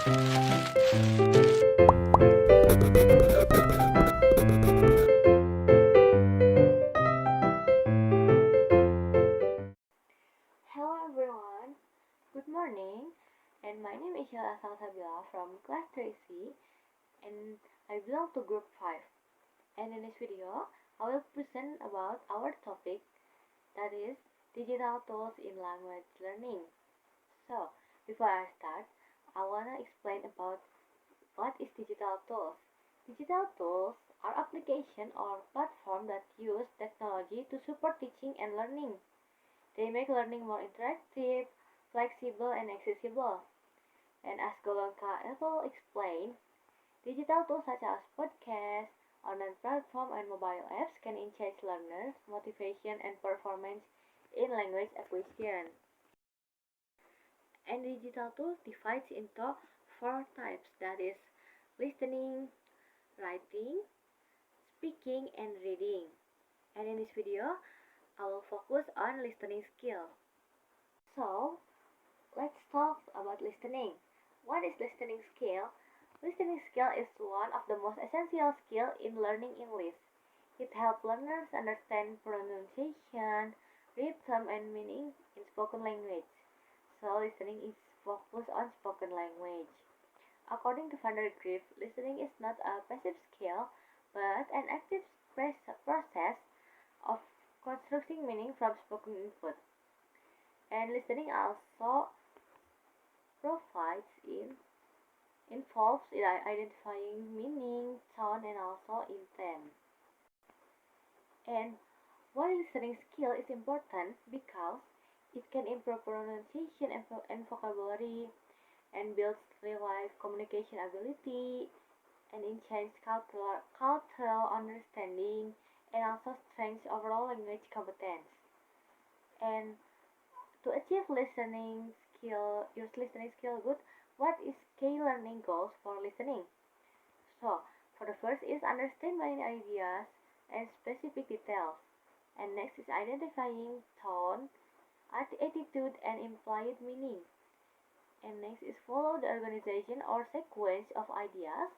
Hello everyone, good morning, and my name is Yala Salsabila from class 3C, and I belong to group 5. And in this video, I will present about our topic, that is digital tools in language learning. So, before I start, I wanna explain about what is digital tools. Digital tools are application or platform that use technology to support teaching and learning. They make learning more interactive, flexible, and accessible. And as Golonka Apple explained, digital tools such as podcasts, online platform, and mobile apps can enhance learners' motivation and performance in language acquisition. And digital tools divides into four types, that is listening, writing, speaking, and reading. And in this video, I will focus on listening skill. So, let's talk about listening. What is listening skill? Listening skill is one of the most essential skills in learning English. It helps learners understand pronunciation, rhythm, and meaning in spoken language. So, listening is focused on spoken language. According to Vandergrift, listening is not a passive skill, but an active process of constructing meaning from spoken input. And listening also provides involves in identifying meaning, tone, and also intent. And why listening skill is important? Because it can improve pronunciation and vocabulary, and builds real-life communication ability, and enhance cultural understanding, and also strengthens overall language competence. And to achieve listening skill good, what is key learning goals for listening? So, for the first is understand main ideas and specific details. And next is identifying tone, attitude, and implied meaning. And next is follow the organization or sequence of ideas.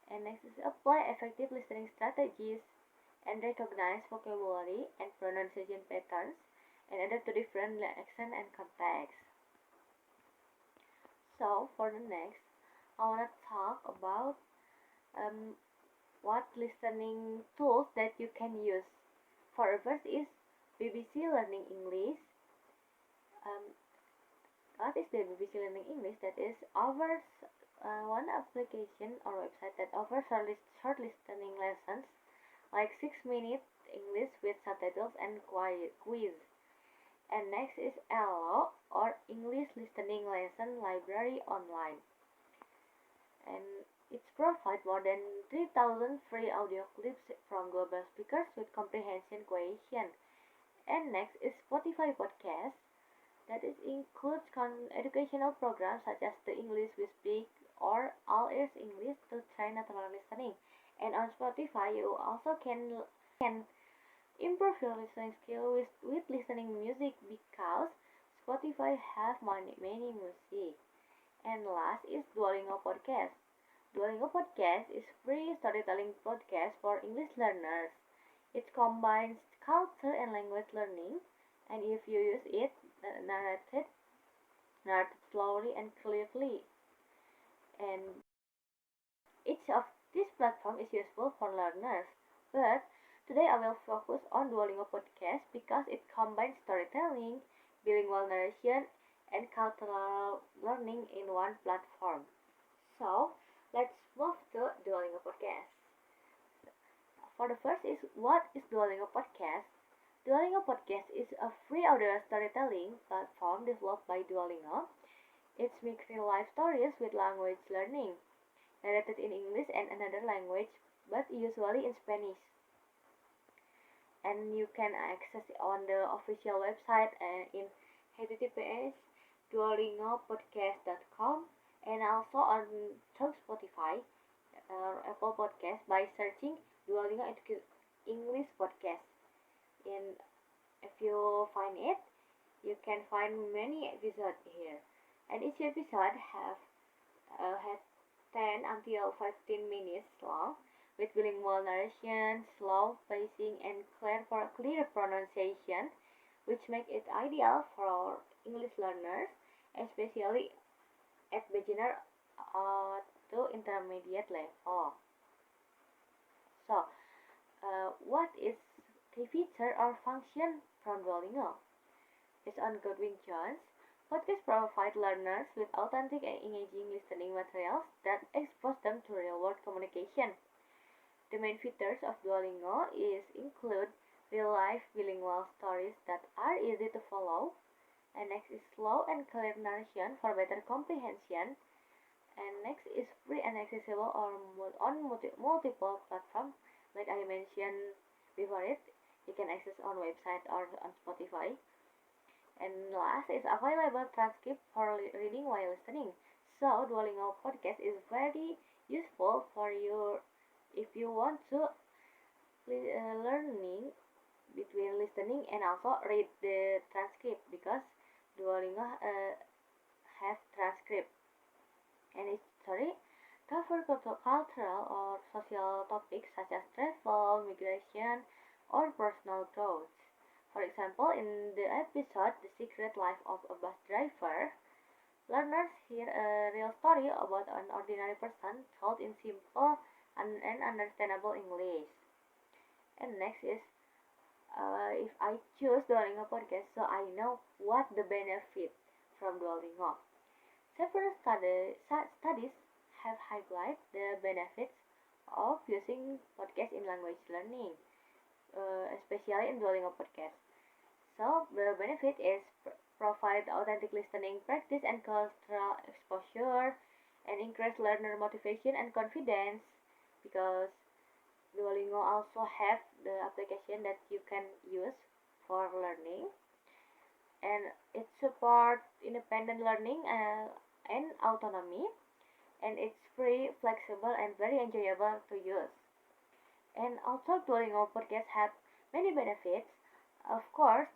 And next is apply effective listening strategies and recognize vocabulary and pronunciation patterns and adapt to different accent and context. So for the next, I want to talk about um, what listening tools that you can use. For the first is BBC Learning English. Um, what is the BBC Learning English? That is offers one application or website that offers short listening lessons like 6 minute English with subtitles and quiz. And next is ELO or English Listening Lesson Library Online. And it provides more than 3,000 free audio clips from global speakers with comprehension question. And next is Spotify Podcast. That is includes educational programs such as the English We Speak or All Ears English to train natural listening. And on Spotify, you also can improve your listening skill with listening music because Spotify have many music. And last is Duolingo Podcast. Duolingo Podcast is free storytelling podcast for English learners. It combines culture and language learning, and if you use it, narrated, narrated slowly and clearly. And each of these platforms is useful for learners, but today I will focus on Duolingo Podcast because it combines storytelling, bilingual narration, and cultural learning in one platform. So, let's move to Duolingo Podcast. For the first is what is Duolingo Podcast? Duolingo Podcast is a free audio storytelling platform developed by Duolingo. It's mixed real life stories with language learning, narrated in English and another language, but usually in Spanish. And you can access it on the official website and in https duolingopodcast.com and also on Spotify or Apple Podcast by searching Duolingo English Podcast. And if you find it, you can find many episodes here. And each episode 10 until 15 minutes long, with bilingual narration, slow pacing, and clear pronunciation, which make it ideal for English learners, especially at beginner to intermediate level. So, what is key feature or function from Duolingo? Based on Godwin Jones, podcasts provide learners with authentic and engaging listening materials that expose them to real-world communication. The main features of Duolingo include real-life bilingual stories that are easy to follow, and next is slow and clear narration for better comprehension, and next is free and accessible on multiple platforms, like I mentioned before it. You can access on website or on Spotify. And last is available transcript for reading while listening. So Duolingo podcast is very useful for you if you want to learning between listening and also read the transcript, because Duolingo have transcript, and it's cover cultural or social topics such as travel, migration, or personal growth. For example, in the episode The Secret Life of a Bus Driver, learners hear a real story about an ordinary person told in simple and understandable English. And next is, if I choose Duolingo podcast, so I know what the benefit from Duolingo. Several studies have highlighted the benefits of using podcast in language learning, especially in Duolingo podcast. So the benefit is provide authentic listening practice and cultural exposure, and increase learner motivation and confidence, because Duolingo also have the application that you can use for learning, and it supports independent learning and autonomy, and it's free, flexible, and very enjoyable to use. And also Duolingo podcast have many benefits. Of course,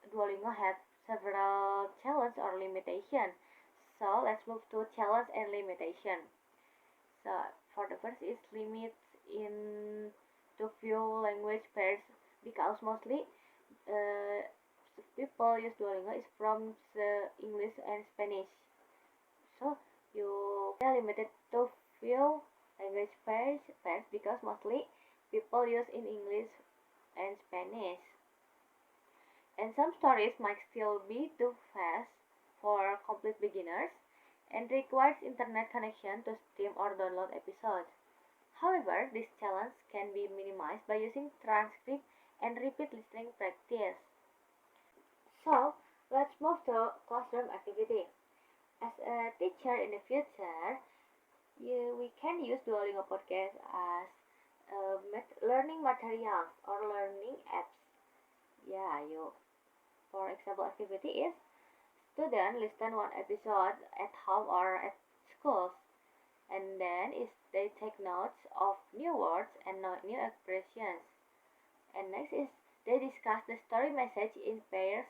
Duolingo have several challenges or limitations. So let's move to challenge and limitation. So for the first is limits in to few language pairs, because mostly uh, people use Duolingo is from English and Spanish. So you are limited to few language pairs because mostly people use in English and Spanish. And some stories might still be too fast for complete beginners and requires internet connection to stream or download episodes. However, this challenge can be minimized by using transcript and repeat listening practice. So, let's move to classroom activity. As a teacher in the future, we can use Duolingo podcast as learning materials or learning apps. Yeah, for example, activity is student listen one episode at home or at school, and then is they take notes of new words and new expressions. And next is they discuss the story message in pairs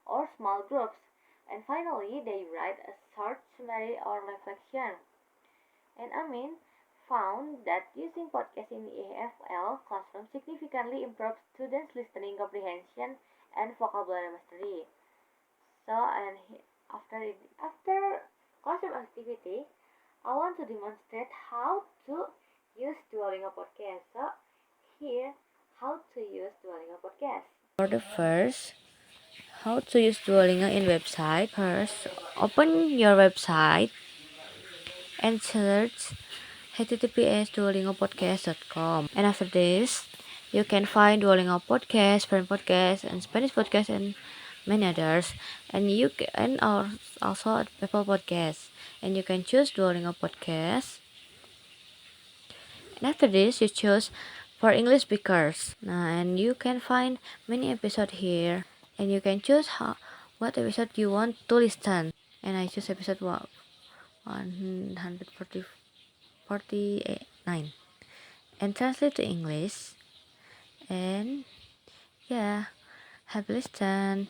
or small groups. And finally, they write a short summary or reflection. And Amin found that using podcast in EFL classroom significantly improves students' listening comprehension and vocabulary mastery. So, after classroom activity, I want to demonstrate how to use Duolingo podcast. So, here, how to use Duolingo podcast. For the first, how to use Duolingo in website. First, open your website and search https://duolingopodcast.com. And after this, you can find Duolingo podcast, French podcast, and Spanish podcast, and many others. And you can also Apple Podcasts. And you can choose Duolingo podcast. And after this, you choose for English speakers. And you can find many episodes here. And you can choose what episode you want to listen. And I choose episode 149 and translate to English. And yeah, have a listen.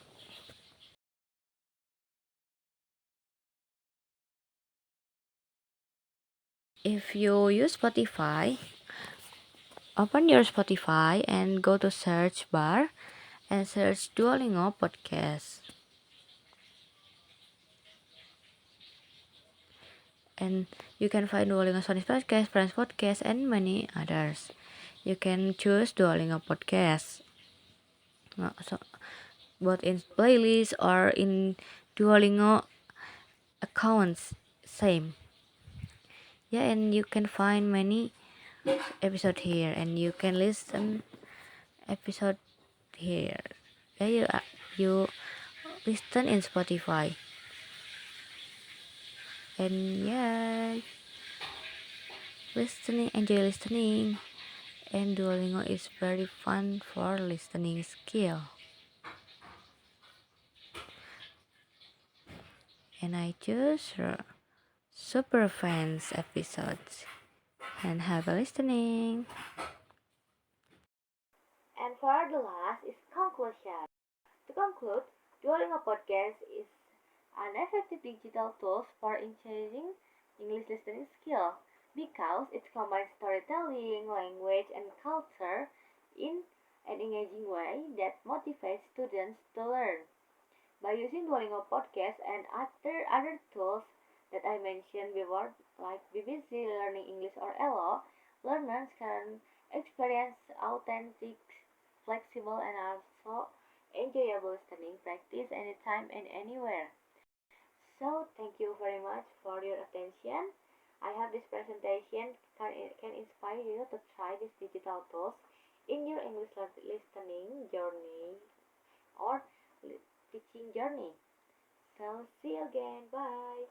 If you use Spotify, open your Spotify and go to search bar and search Duolingo podcast. And you can find Duolingo Spanish podcast, French podcast, and many others. You can choose Duolingo podcast, so both in playlist or in Duolingo accounts. Same. Yeah, and you can find many episode here, and you can listen episode here. Yeah, you listen in Spotify, and yeah, enjoy listening. And Duolingo is very fun for listening skill. And I choose super fans episodes. And have a listening. And for the last is conclusion. To conclude, Duolingo Podcast is an effective digital tool for enhancing English listening skill because it combines storytelling, language, and culture in an engaging way that motivates students to learn. By using Duolingo Podcast and other tools that I mentioned before, like BBC Learning English or ELO, learners can experience authentic, flexible, and also enjoyable listening practice anytime and anywhere. So, thank you very much for your attention. I hope this presentation can inspire you to try these digital tools in your English listening journey or teaching journey. So, see you again. Bye.